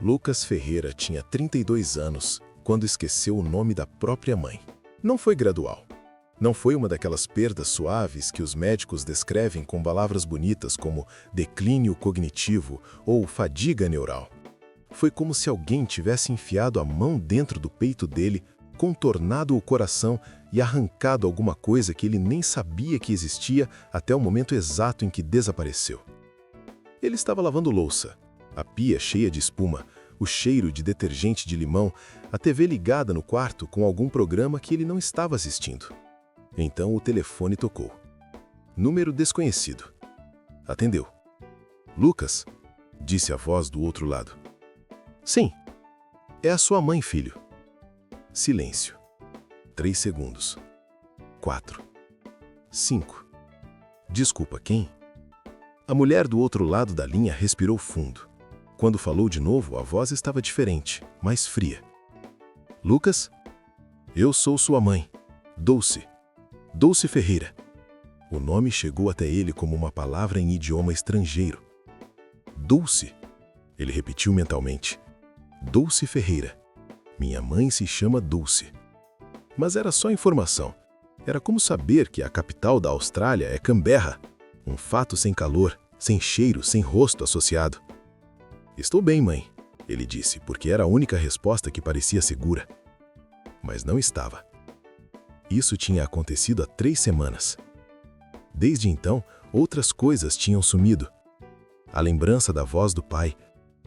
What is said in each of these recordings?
Lucas Ferreira tinha 32 anos quando esqueceu o nome da própria mãe. Não foi gradual. Não foi uma daquelas perdas suaves que os médicos descrevem com palavras bonitas como declínio cognitivo ou fadiga neural. Foi como se alguém tivesse enfiado a mão dentro do peito dele, contornado o coração e arrancado alguma coisa que ele nem sabia que existia até o momento exato em que desapareceu. Ele estava lavando louça, a pia cheia de espuma, o cheiro de detergente de limão, a TV ligada no quarto com algum programa que ele não estava assistindo. Então o telefone tocou. Número desconhecido. Atendeu. "Lucas?", disse a voz do outro lado. "Sim. É a sua mãe, filho." Silêncio. 3 segundos. 4. 5. "Desculpa, quem?" A mulher do outro lado da linha respirou fundo. Quando falou de novo, a voz estava diferente, mais fria. "Lucas? Eu sou sua mãe, Dulce. Dulce Ferreira." O nome chegou até ele como uma palavra em idioma estrangeiro. "Dulce?", ele repetiu mentalmente. "Dulce Ferreira. Minha mãe se chama Dulce." Mas era só informação. Era como saber que a capital da Austrália é Canberra, um fato sem calor, sem cheiro, sem rosto associado. "Estou bem, mãe", ele disse, porque era a única resposta que parecia segura. Mas não estava. Isso tinha acontecido há 3 semanas. Desde então, outras coisas tinham sumido. A lembrança da voz do pai,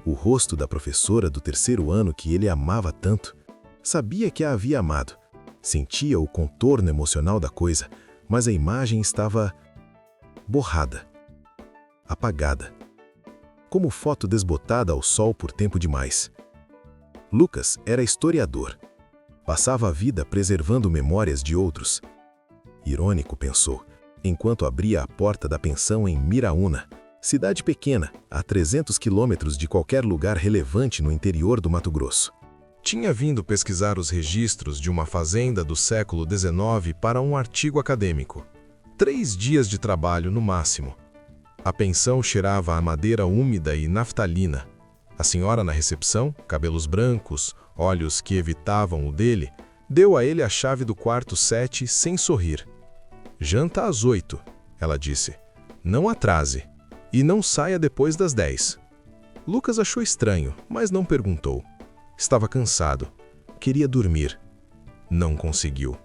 o rosto da professora do 3º ano que ele amava tanto. Sabia que a havia amado. Sentia o contorno emocional da coisa, mas a imagem estava borrada, apagada, como foto desbotada ao sol por tempo demais. Lucas era historiador. Passava a vida preservando memórias de outros. Irônico, pensou, enquanto abria a porta da pensão em Miraúna, cidade pequena, a 300 quilômetros de qualquer lugar relevante no interior do Mato Grosso. Tinha vindo pesquisar os registros de uma fazenda do século XIX para um artigo acadêmico. 3 dias de trabalho no máximo. A pensão cheirava a madeira úmida e naftalina. A senhora na recepção, cabelos brancos, olhos que evitavam o dele, deu a ele a chave do quarto 7 sem sorrir. "Janta às 8, ela disse. "Não atrase. E não saia depois das 10. Lucas achou estranho, mas não perguntou. Estava cansado. Queria dormir. Não conseguiu.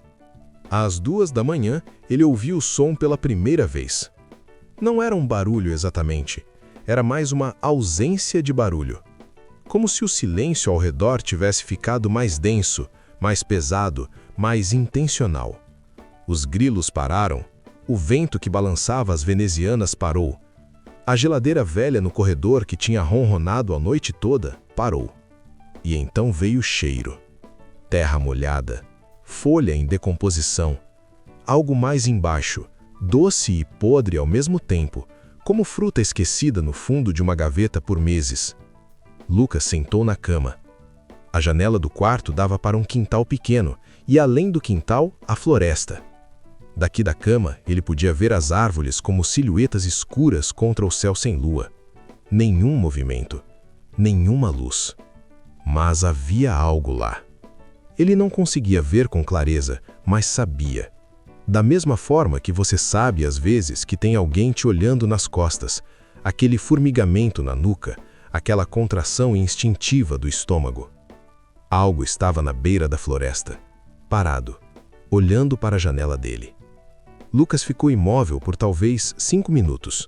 Às 2 da manhã, ele ouviu o som pela primeira vez. Não era um barulho exatamente. Era mais uma ausência de barulho. Como se o silêncio ao redor tivesse ficado mais denso, mais pesado, mais intencional. Os grilos pararam. O vento que balançava as venezianas parou. A geladeira velha no corredor que tinha ronronado a noite toda parou. E então veio o cheiro. Terra molhada, folha em decomposição. Algo mais embaixo, doce e podre ao mesmo tempo, como fruta esquecida no fundo de uma gaveta por meses. Lucas sentou na cama. A janela do quarto dava para um quintal pequeno, e além do quintal, a floresta. Daqui da cama, ele podia ver as árvores como silhuetas escuras contra o céu sem lua. Nenhum movimento, nenhuma luz. Mas havia algo lá. Ele não conseguia ver com clareza, mas sabia. Da mesma forma que você sabe às vezes que tem alguém te olhando nas costas, aquele formigamento na nuca, aquela contração instintiva do estômago. Algo estava na beira da floresta, parado, olhando para a janela dele. Lucas ficou imóvel por talvez 5 minutos.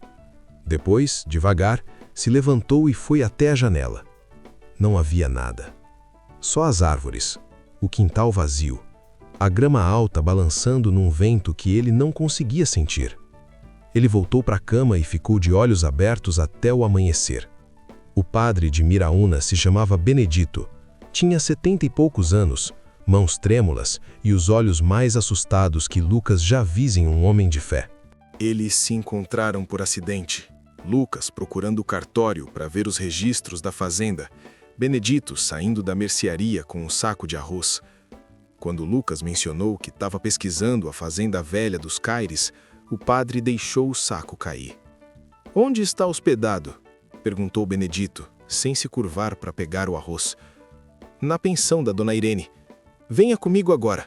Depois, devagar, se levantou e foi até a janela. Não havia nada. Só as árvores, o quintal vazio, a grama alta balançando num vento que ele não conseguia sentir. Ele voltou para a cama e ficou de olhos abertos até o amanhecer. O padre de Miraúna se chamava Benedito. Tinha 70 e poucos anos, mãos trêmulas e os olhos mais assustados que Lucas já visse em um homem de fé. Eles se encontraram por acidente. Lucas procurando o cartório para ver os registros da fazenda. Benedito saindo da mercearia com um saco de arroz. Quando Lucas mencionou que estava pesquisando a fazenda velha dos Caires, o padre deixou o saco cair. "Onde está hospedado?", perguntou Benedito, sem se curvar para pegar o arroz. Na pensão da dona Irene. Venha comigo agora.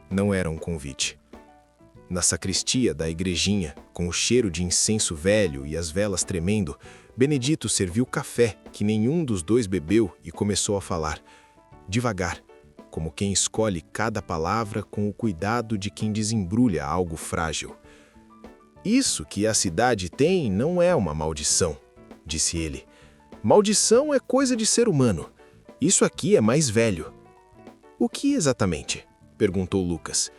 Não era um convite. Na sacristia da igrejinha, com o cheiro de incenso velho e as velas tremendo, Benedito serviu café que nenhum dos dois bebeu e começou a falar, devagar, como quem escolhe cada palavra com o cuidado de quem desembrulha algo frágil. Isso que a cidade tem não é uma maldição, disse ele. Maldição é coisa de ser humano. Isso aqui é mais velho. O que exatamente? Perguntou Lucas.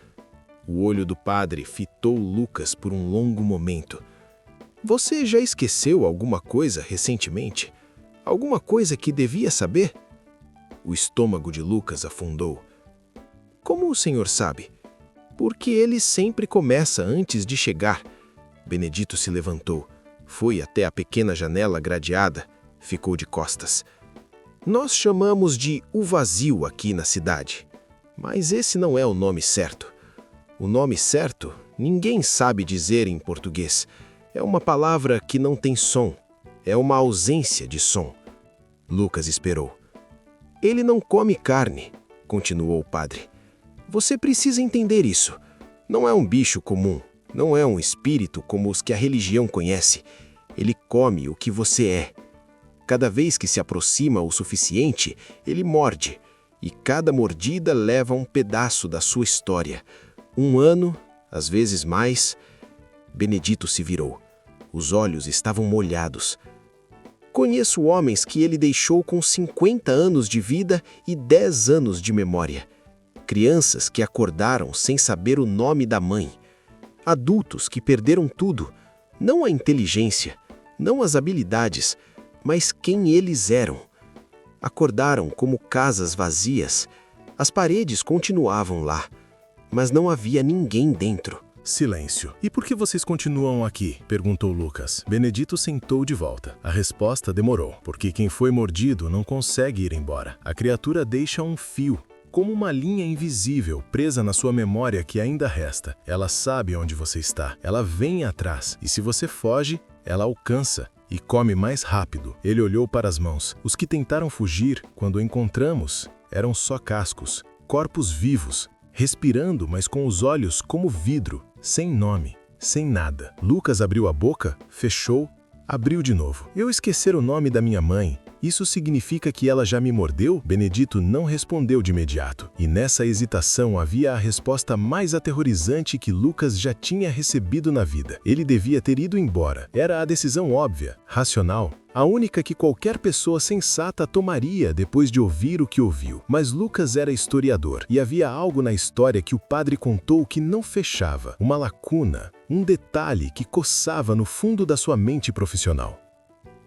O olho do padre fitou Lucas por um longo momento. Você já esqueceu alguma coisa recentemente? Alguma coisa que devia saber? O estômago de Lucas afundou. Como o senhor sabe? Porque ele sempre começa antes de chegar. Benedito se levantou, foi até a pequena janela gradeada, ficou de costas. Nós chamamos de o vazio aqui na cidade, mas esse não é o nome certo. O nome certo, ninguém sabe dizer em português. É uma palavra que não tem som. É uma ausência de som. Lucas esperou. Ele não come carne, continuou o padre. Você precisa entender isso. Não é um bicho comum. Não é um espírito como os que a religião conhece. Ele come o que você é. Cada vez que se aproxima o suficiente, ele morde. E cada mordida leva um pedaço da sua história. 1 ano, às vezes mais. Benedito se virou. Os olhos estavam molhados. Conheço homens que ele deixou com 50 anos de vida e 10 anos de memória. Crianças que acordaram sem saber o nome da mãe. Adultos que perderam tudo, não a inteligência, não as habilidades, mas quem eles eram. Acordaram como casas vazias. As paredes continuavam lá, mas não havia ninguém dentro. Silêncio. E por que vocês continuam aqui? Perguntou Lucas. Benedito sentou de volta. A resposta demorou, porque quem foi mordido não consegue ir embora. A criatura deixa um fio, como uma linha invisível presa na sua memória que ainda resta. Ela sabe onde você está. Ela vem atrás. E se você foge, ela alcança e come mais rápido. Ele olhou para as mãos. Os que tentaram fugir, quando encontramos, eram só cascos, corpos vivos, respirando, mas com os olhos como vidro, sem nome, sem nada. Lucas abriu a boca, fechou, abriu de novo. Eu esquecer o nome da minha mãe. Isso significa que ela já me mordeu? Benedito não respondeu de imediato. E nessa hesitação havia a resposta mais aterrorizante que Lucas já tinha recebido na vida. Ele devia ter ido embora. Era a decisão óbvia, racional, a única que qualquer pessoa sensata tomaria depois de ouvir o que ouviu. Mas Lucas era historiador, e havia algo na história que o padre contou que não fechava. Uma lacuna, um detalhe que coçava no fundo da sua mente profissional.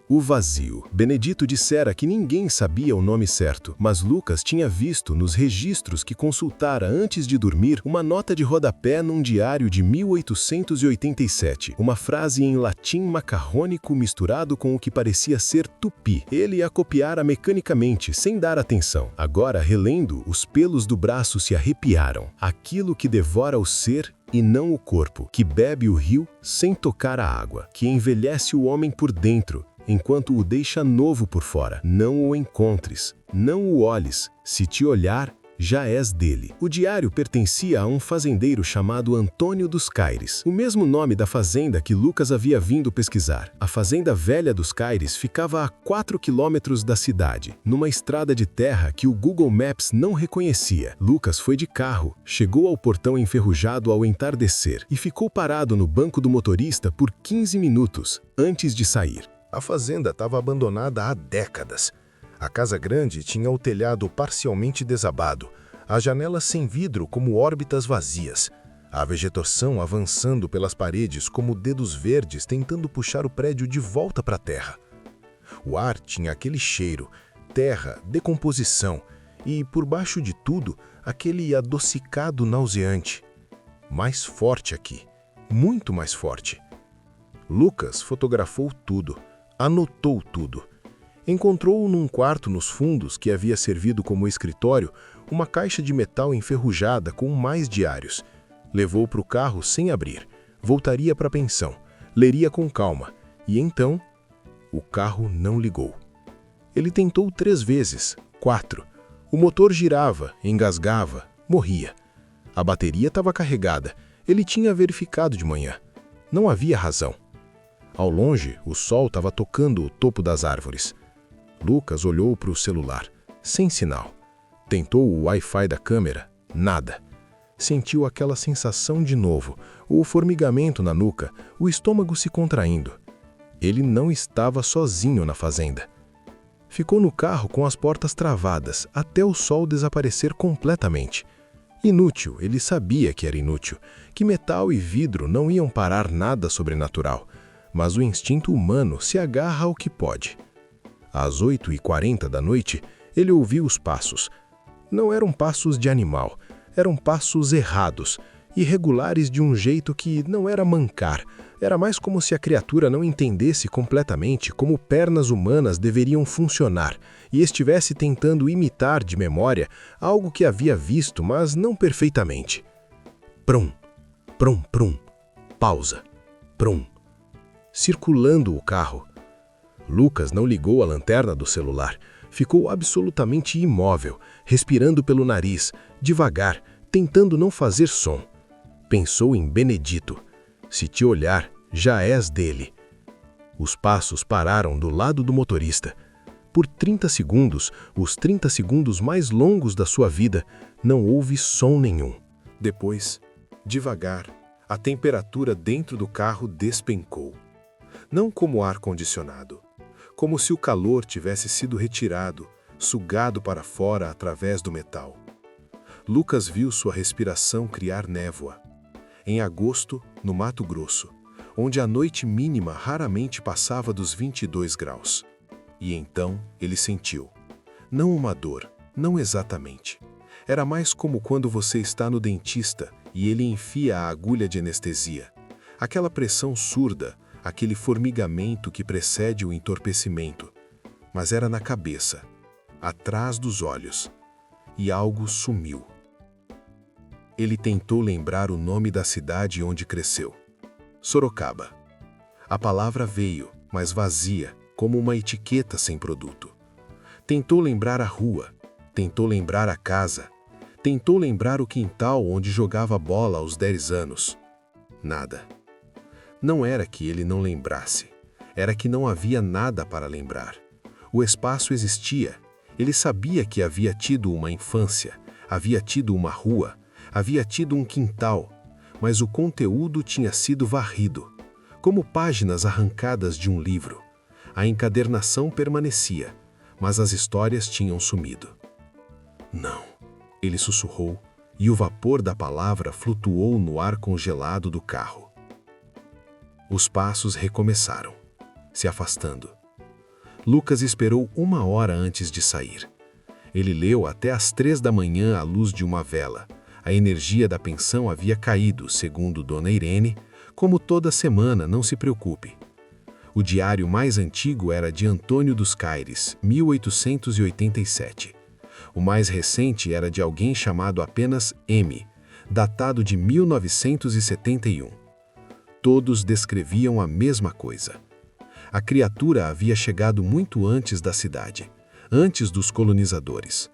O vazio. Benedito dissera que ninguém sabia o nome certo, mas Lucas tinha visto nos registros que consultara antes de dormir uma nota de rodapé num diário de 1887, uma frase em latim macarrônico misturado com o que parecia ser tupi. Ele a copiara mecanicamente, sem dar atenção. Agora, relendo, os pelos do braço se arrepiaram. Aquilo que devora o ser e não o corpo, que bebe o rio sem tocar a água, que envelhece o homem por dentro, enquanto o deixa novo por fora. Não o encontres, não o olhes. Se te olhar, já és dele. O diário pertencia a um fazendeiro chamado Antônio dos Caires, o mesmo nome da fazenda que Lucas havia vindo pesquisar. A fazenda velha dos Caires ficava a 4 quilômetros da cidade, numa estrada de terra que o Google Maps não reconhecia. Lucas foi de carro, chegou ao portão enferrujado ao entardecer e ficou parado no banco do motorista por 15 minutos antes de sair. A fazenda estava abandonada há décadas. A casa grande tinha o telhado parcialmente desabado, as janelas sem vidro como órbitas vazias, a vegetação avançando pelas paredes como dedos verdes tentando puxar o prédio de volta para a terra. O ar tinha aquele cheiro, terra, decomposição e, por baixo de tudo, aquele adocicado nauseante. Mais forte aqui, muito mais forte. Lucas fotografou tudo. Anotou tudo. Encontrou num quarto nos fundos, que havia servido como escritório, uma caixa de metal enferrujada com mais diários. Levou para o carro sem abrir. Voltaria para a pensão. Leria com calma. E então, o carro não ligou. Ele tentou 3 vezes, 4. O motor girava, engasgava, morria. A bateria estava carregada. Ele tinha verificado de manhã. Não havia razão. Ao longe, o sol estava tocando o topo das árvores. Lucas olhou para o celular, sem sinal. Tentou o Wi-Fi da câmera, nada. Sentiu aquela sensação de novo, o formigamento na nuca, o estômago se contraindo. Ele não estava sozinho na fazenda. Ficou no carro com as portas travadas, até o sol desaparecer completamente. Inútil, ele sabia que era inútil, que metal e vidro não iam parar nada sobrenatural, mas o instinto humano se agarra ao que pode. Às 8h40 da noite, ele ouviu os passos. Não eram passos de animal, eram passos errados, irregulares de um jeito que não era mancar. Era mais como se a criatura não entendesse completamente como pernas humanas deveriam funcionar e estivesse tentando imitar de memória algo que havia visto, mas não perfeitamente. Prum, prum, prum, pausa, prum. Circulando o carro. Lucas não ligou a lanterna do celular. Ficou absolutamente imóvel, respirando pelo nariz, devagar, tentando não fazer som. Pensou em Benedito. Se te olhar, já és dele. Os passos pararam do lado do motorista. Por 30 segundos, os 30 segundos mais longos da sua vida, não houve som nenhum. Depois, devagar, a temperatura dentro do carro despencou. Não como ar-condicionado, como se o calor tivesse sido retirado, sugado para fora através do metal. Lucas viu sua respiração criar névoa. Em agosto, no Mato Grosso, onde a noite mínima raramente passava dos 22 graus. E então ele sentiu. Não uma dor, não exatamente. Era mais como quando você está no dentista e ele enfia a agulha de anestesia. Aquela pressão surda, aquele formigamento que precede o entorpecimento. Mas era na cabeça, atrás dos olhos. E algo sumiu. Ele tentou lembrar o nome da cidade onde cresceu. Sorocaba. A palavra veio, mas vazia, como uma etiqueta sem produto. Tentou lembrar a rua, tentou lembrar a casa, tentou lembrar o quintal onde jogava bola aos 10 anos. Nada. Não era que ele não lembrasse, era que não havia nada para lembrar. O espaço existia, ele sabia que havia tido uma infância, havia tido uma rua, havia tido um quintal, mas o conteúdo tinha sido varrido, como páginas arrancadas de um livro. A encadernação permanecia, mas as histórias tinham sumido. Não, ele sussurrou, e o vapor da palavra flutuou no ar congelado do carro. Os passos recomeçaram, se afastando. Lucas esperou 1 hora antes de sair. Ele leu até às 3 da manhã à luz de uma vela. A energia da pensão havia caído, segundo Dona Irene, como toda semana, não se preocupe. O diário mais antigo era de Antônio dos Caires, 1887. O mais recente era de alguém chamado apenas M, datado de 1971. Todos descreviam a mesma coisa. A criatura havia chegado muito antes da cidade, antes dos colonizadores.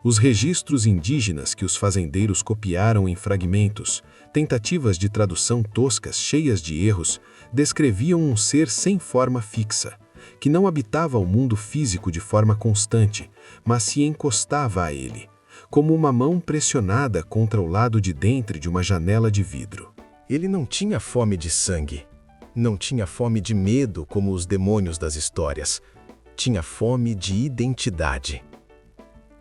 Os registros indígenas que os fazendeiros copiaram em fragmentos, tentativas de tradução toscas cheias de erros, descreviam um ser sem forma fixa, que não habitava o mundo físico de forma constante, mas se encostava a ele, como uma mão pressionada contra o lado de dentro de uma janela de vidro. Ele não tinha fome de sangue, não tinha fome de medo como os demônios das histórias, tinha fome de identidade.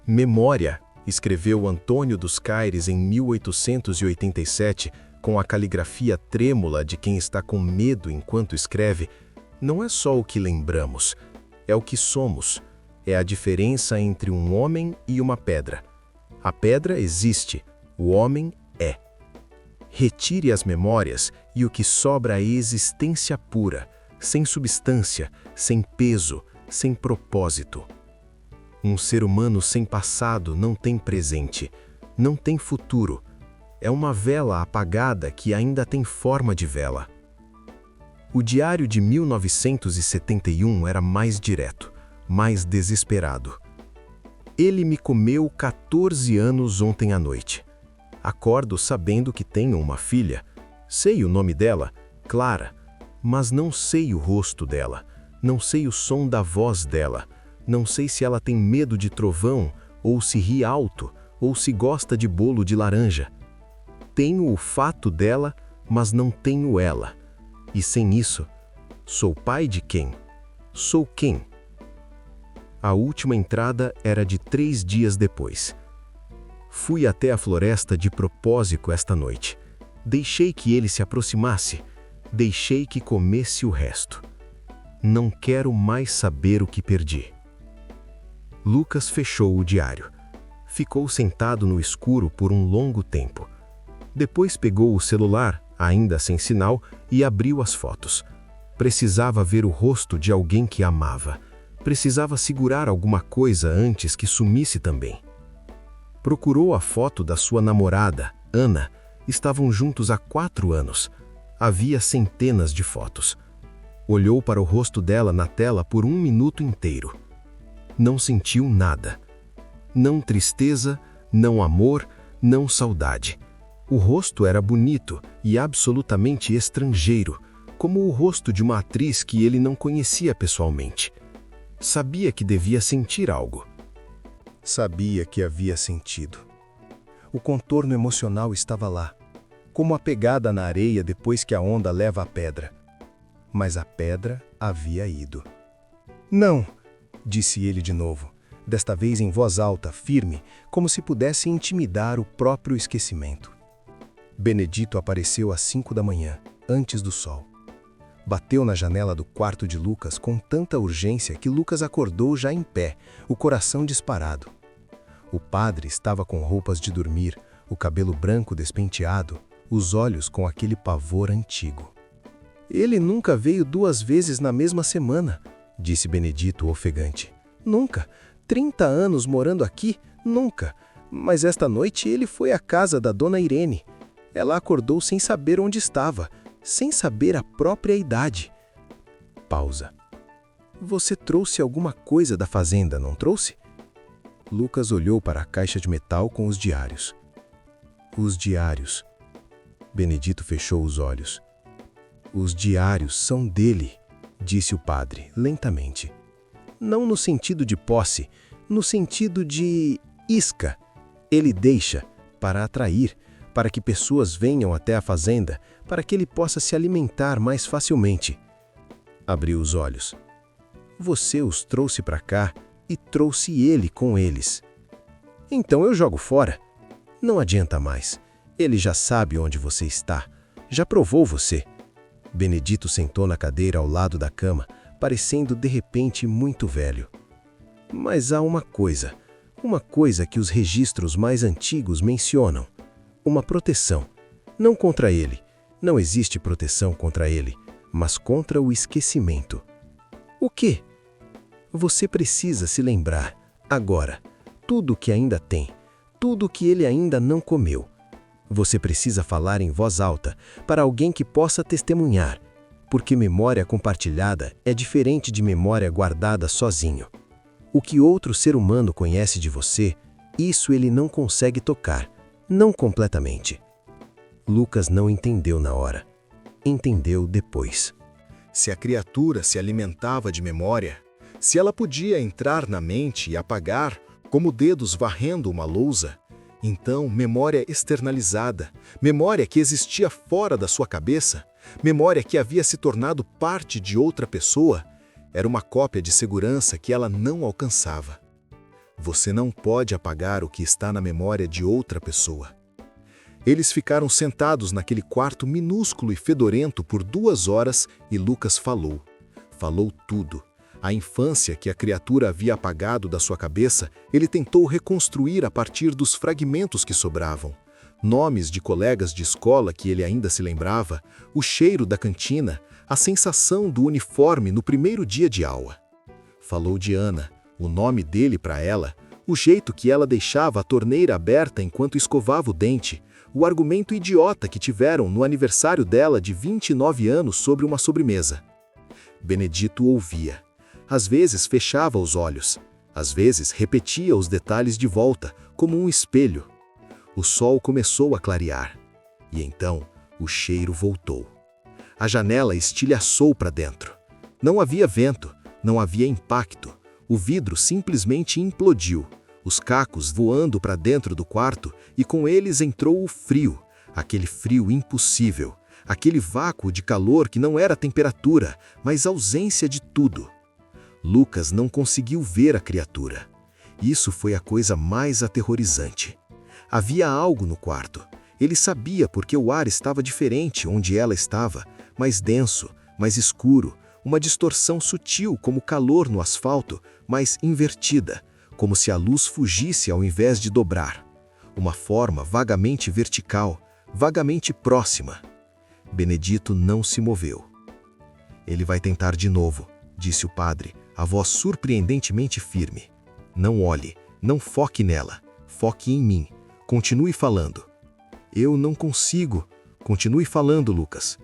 Memória, escreveu Antônio dos Caires em 1887, com a caligrafia trêmula de quem está com medo enquanto escreve, não é só o que lembramos, é o que somos, é a diferença entre um homem e uma pedra. A pedra existe, o homem é. Retire as memórias e o que sobra é existência pura, sem substância, sem peso, sem propósito. Um ser humano sem passado não tem presente, não tem futuro. É uma vela apagada que ainda tem forma de vela. O diário de 1971 era mais direto, mais desesperado. Ele me comeu 14 anos ontem à noite. Acordo sabendo que tenho uma filha. Sei o nome dela, Clara, mas não sei o rosto dela, não sei o som da voz dela, não sei se ela tem medo de trovão, ou se ri alto, ou se gosta de bolo de laranja. Tenho o fato dela, mas não tenho ela. E sem isso, sou pai de quem? Sou quem? A última entrada era de 3 dias depois. Fui até a floresta de propósito esta noite. Deixei que ele se aproximasse. Deixei que comesse o resto. Não quero mais saber o que perdi. Lucas fechou o diário. Ficou sentado no escuro por um longo tempo. Depois pegou o celular, ainda sem sinal, e abriu as fotos. Precisava ver o rosto de alguém que amava. Precisava segurar alguma coisa antes que sumisse também. Procurou a foto da sua namorada, Ana. Estavam juntos há 4 anos. Havia centenas de fotos. Olhou para o rosto dela na tela por 1 minuto inteiro. Não sentiu nada. Não tristeza, não amor, não saudade. O rosto era bonito e absolutamente estrangeiro, como o rosto de uma atriz que ele não conhecia pessoalmente. Sabia que devia sentir algo. Sabia que havia sentido. O contorno emocional estava lá, como a pegada na areia depois que a onda leva a pedra. Mas a pedra havia ido. Não, disse ele de novo, desta vez em voz alta, firme, como se pudesse intimidar o próprio esquecimento. Benedito apareceu às 5 da manhã, antes do sol. Bateu na janela do quarto de Lucas com tanta urgência que Lucas acordou já em pé, o coração disparado. O padre estava com roupas de dormir, o cabelo branco despenteado, os olhos com aquele pavor antigo. Ele nunca veio 2 vezes na mesma semana, disse Benedito ofegante. Nunca. 30 anos morando aqui, nunca. Mas esta noite ele foi à casa da dona Irene. Ela acordou sem saber onde estava, sem saber a própria idade. Pausa. Você trouxe alguma coisa da fazenda, não trouxe? Lucas olhou para a caixa de metal com os diários. Os diários. Benedito fechou os olhos. Os diários são dele, disse o padre, lentamente. Não no sentido de posse, no sentido de isca. Ele deixa para atrair, para que pessoas venham até a fazenda, para que ele possa se alimentar mais facilmente. Abriu os olhos. Você os trouxe para cá e trouxe ele com eles. Então eu jogo fora. Não adianta mais. Ele já sabe onde você está. Já provou você. Benedito sentou na cadeira ao lado da cama, parecendo de repente muito velho. Mas há uma coisa que os registros mais antigos mencionam. Uma proteção. Não contra ele. Não existe proteção contra ele, mas contra o esquecimento. O quê? Você precisa se lembrar, agora, tudo o que ainda tem, tudo o que ele ainda não comeu. Você precisa falar em voz alta para alguém que possa testemunhar, porque memória compartilhada é diferente de memória guardada sozinho. O que outro ser humano conhece de você, isso ele não consegue tocar, não completamente. Lucas não entendeu na hora. Entendeu depois. Se a criatura se alimentava de memória, se ela podia entrar na mente e apagar, como dedos varrendo uma lousa, então memória externalizada, memória que existia fora da sua cabeça, memória que havia se tornado parte de outra pessoa, era uma cópia de segurança que ela não alcançava. Você não pode apagar o que está na memória de outra pessoa. Eles ficaram sentados naquele quarto minúsculo e fedorento por 2 horas e Lucas falou. Falou tudo. A infância que a criatura havia apagado da sua cabeça, ele tentou reconstruir a partir dos fragmentos que sobravam. Nomes de colegas de escola que ele ainda se lembrava, o cheiro da cantina, a sensação do uniforme no primeiro dia de aula. Falou de Ana, o nome dele para ela, o jeito que ela deixava a torneira aberta enquanto escovava o dente, o argumento idiota que tiveram no aniversário dela de 29 anos sobre uma sobremesa. Benedito ouvia. Às vezes fechava os olhos, às vezes repetia os detalhes de volta, como um espelho. O sol começou a clarear, e então o cheiro voltou. A janela estilhaçou para dentro. Não havia vento, não havia impacto. O vidro simplesmente implodiu, os cacos voando para dentro do quarto, e com eles entrou o frio, aquele frio impossível, aquele vácuo de calor que não era temperatura, mas ausência de tudo. Lucas não conseguiu ver a criatura. Isso foi a coisa mais aterrorizante. Havia algo no quarto. Ele sabia porque o ar estava diferente onde ela estava, mais denso, mais escuro, uma distorção sutil como calor no asfalto, mas invertida, como se a luz fugisse ao invés de dobrar. Uma forma vagamente vertical, vagamente próxima. Benedito não se moveu. Ele vai tentar de novo, disse o padre, a voz surpreendentemente firme. Não olhe, não foque nela, foque em mim. Continue falando. Eu não consigo. Continue falando, Lucas.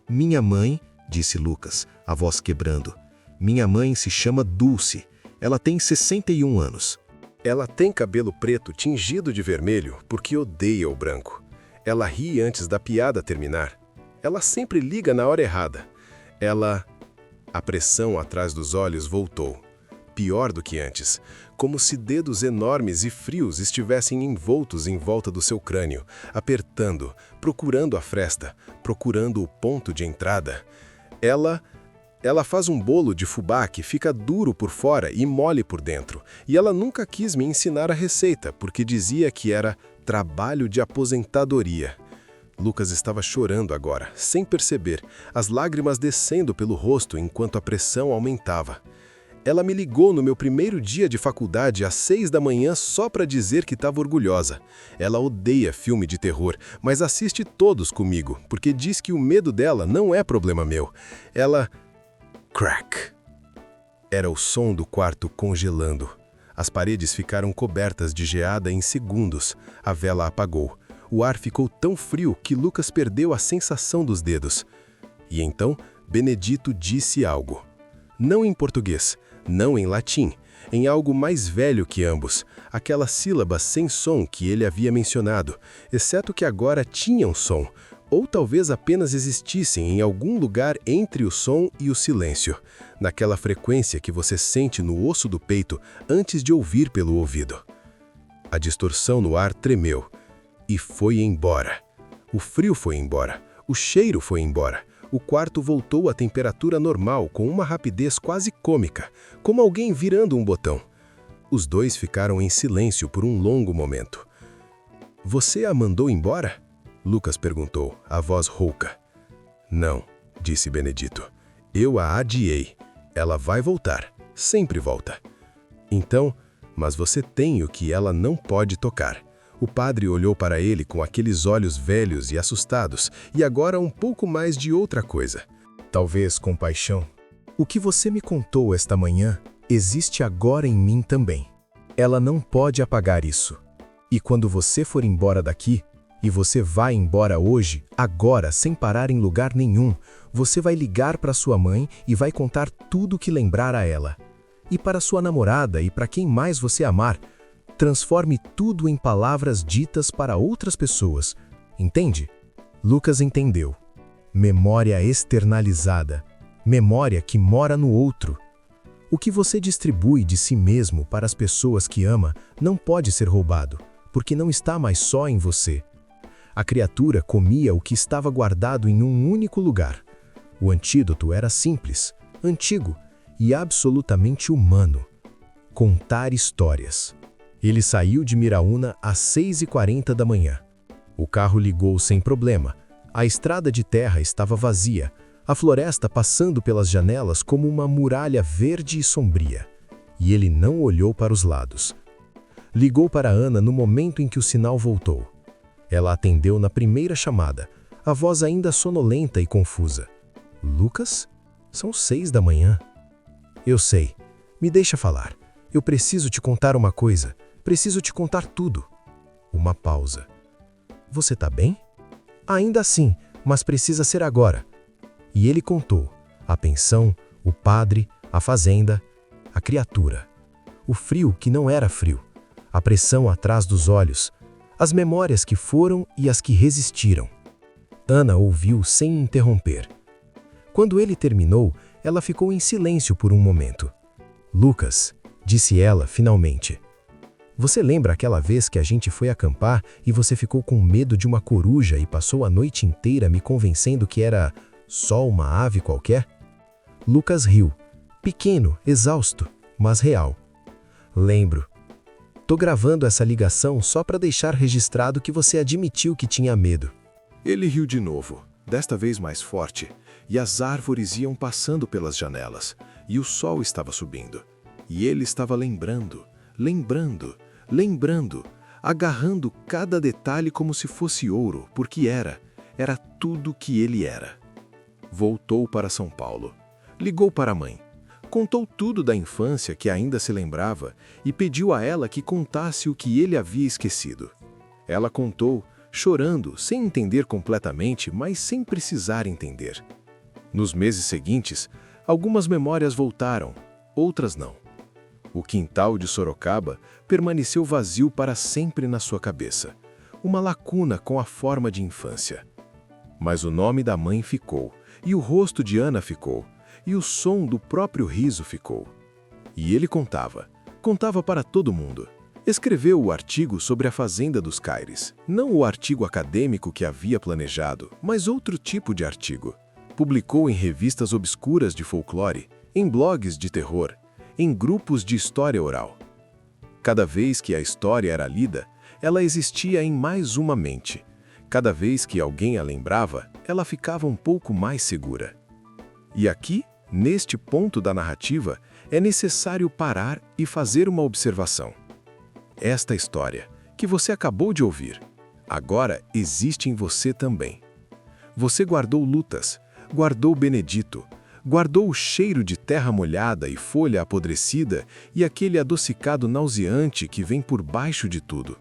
Minha mãe, disse Lucas, a voz quebrando. Minha mãe se chama Dulce. Ela tem 61 anos. Ela tem cabelo preto tingido de vermelho porque odeia o branco. Ela ri antes da piada terminar. Ela sempre liga na hora errada. A pressão atrás dos olhos voltou. Pior do que antes, como se dedos enormes e frios estivessem envoltos em volta do seu crânio, apertando, procurando a fresta, procurando o ponto de entrada. Ela faz um bolo de fubá que fica duro por fora e mole por dentro, e ela nunca quis me ensinar a receita, porque dizia que era trabalho de aposentadoria. Lucas estava chorando agora, sem perceber, as lágrimas descendo pelo rosto enquanto a pressão aumentava. Ela me ligou no meu primeiro dia de faculdade às 6 da manhã só para dizer que estava orgulhosa. Ela odeia filme de terror, mas assiste todos comigo, porque diz que o medo dela não é problema meu. Crack! Era o som do quarto congelando. As paredes ficaram cobertas de geada em segundos. A vela apagou. O ar ficou tão frio que Lucas perdeu a sensação dos dedos. E então, Benedito disse algo. Não em português, não em latim, em algo mais velho que ambos, aquelas sílabas sem som que ele havia mencionado, exceto que agora tinham som, ou talvez apenas existissem em algum lugar entre o som e o silêncio, naquela frequência que você sente no osso do peito antes de ouvir pelo ouvido. A distorção no ar tremeu. E foi embora. O frio foi embora. O cheiro foi embora. O quarto voltou à temperatura normal com uma rapidez quase cômica, como alguém virando um botão. Os dois ficaram em silêncio por um longo momento. Você a mandou embora? Lucas perguntou, a voz rouca. Não, disse Benedito. Eu a adiei. Ela vai voltar. Sempre volta. Então, mas você tem o que ela não pode tocar. O padre olhou para ele com aqueles olhos velhos e assustados, e agora um pouco mais de outra coisa. Talvez compaixão. O que você me contou esta manhã existe agora em mim também. Ela não pode apagar isso. E quando você for embora daqui, e você vai embora hoje, agora, sem parar em lugar nenhum, você vai ligar para sua mãe e vai contar tudo o que lembrar a ela. E para sua namorada e para quem mais você amar, transforme tudo em palavras ditas para outras pessoas. Entende? Lucas entendeu. Memória externalizada. Memória que mora no outro. O que você distribui de si mesmo para as pessoas que ama não pode ser roubado, porque não está mais só em você. A criatura comia o que estava guardado em um único lugar. O antídoto era simples, antigo e absolutamente humano. Contar histórias. Ele saiu de Miraúna às 6h40 da manhã. O carro ligou sem problema. A estrada de terra estava vazia, a floresta passando pelas janelas como uma muralha verde e sombria. E ele não olhou para os lados. Ligou para Ana no momento em que o sinal voltou. Ela atendeu na primeira chamada, a voz ainda sonolenta e confusa. Lucas? São 6 da manhã. Eu sei. Me deixa falar. Eu preciso te contar uma coisa. Preciso te contar tudo. Uma pausa. Você tá bem? Ainda assim, mas precisa ser agora. E ele contou. A pensão, o padre, A fazenda, a criatura, o frio que não era frio, a pressão atrás dos olhos, as memórias que foram e as que resistiram. Ana ouviu sem interromper. Quando ele terminou, ela ficou em silêncio por um momento. Lucas, disse ela finalmente. Você lembra aquela vez que a gente foi acampar e você ficou com medo de uma coruja e passou a noite inteira me convencendo que era só uma ave qualquer? Lucas riu, pequeno, exausto, mas real. Lembro. Tô gravando essa ligação só para deixar registrado que você admitiu que tinha medo. Ele riu de novo, desta vez mais forte, e as árvores iam passando pelas janelas, e o sol estava subindo. E ele estava lembrando, agarrando cada detalhe como se fosse ouro, porque era tudo que ele era. Voltou para São Paulo. Ligou para a mãe. Contou tudo da infância que ainda se lembrava e pediu a ela que contasse o que ele havia esquecido. Ela contou, chorando, sem entender completamente, mas sem precisar entender. Nos meses seguintes, algumas memórias voltaram, outras não. O quintal de Sorocaba permaneceu vazio para sempre na sua cabeça, uma lacuna com a forma de infância. Mas o nome da mãe ficou, e o rosto de Ana ficou, e o som do próprio riso ficou. E ele contava para todo mundo. Escreveu o artigo sobre a fazenda dos Caires, não o artigo acadêmico que havia planejado, mas outro tipo de artigo. Publicou em revistas obscuras de folclore, em blogs de terror, em grupos de história oral. Cada vez que a história era lida, ela existia em mais uma mente. Cada vez que alguém a lembrava, ela ficava um pouco mais segura. E aqui, neste ponto da narrativa, é necessário parar e fazer uma observação. Esta história, que você acabou de ouvir, agora existe em você também. Você guardou lutas, guardou Benedito, guardou o cheiro de terra molhada e folha apodrecida e aquele adocicado nauseante que vem por baixo de tudo.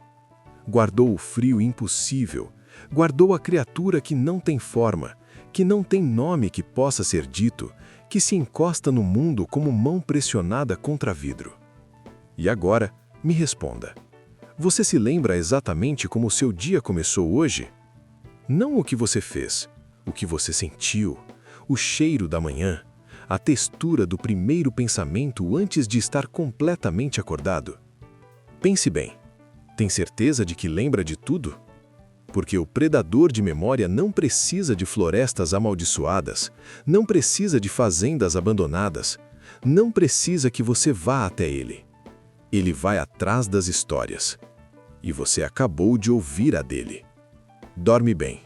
Guardou o frio impossível, guardou a criatura que não tem forma, que não tem nome que possa ser dito, que se encosta no mundo como mão pressionada contra vidro. E agora, me responda. Você se lembra exatamente como o seu dia começou hoje? Não o que você fez, o que você sentiu, o cheiro da manhã, a textura do primeiro pensamento antes de estar completamente acordado. Pense bem. Tem certeza de que lembra de tudo? Porque o predador de memória não precisa de florestas amaldiçoadas, não precisa de fazendas abandonadas, não precisa que você vá até ele. Ele vai atrás das histórias. E você acabou de ouvir a dele. Dorme bem.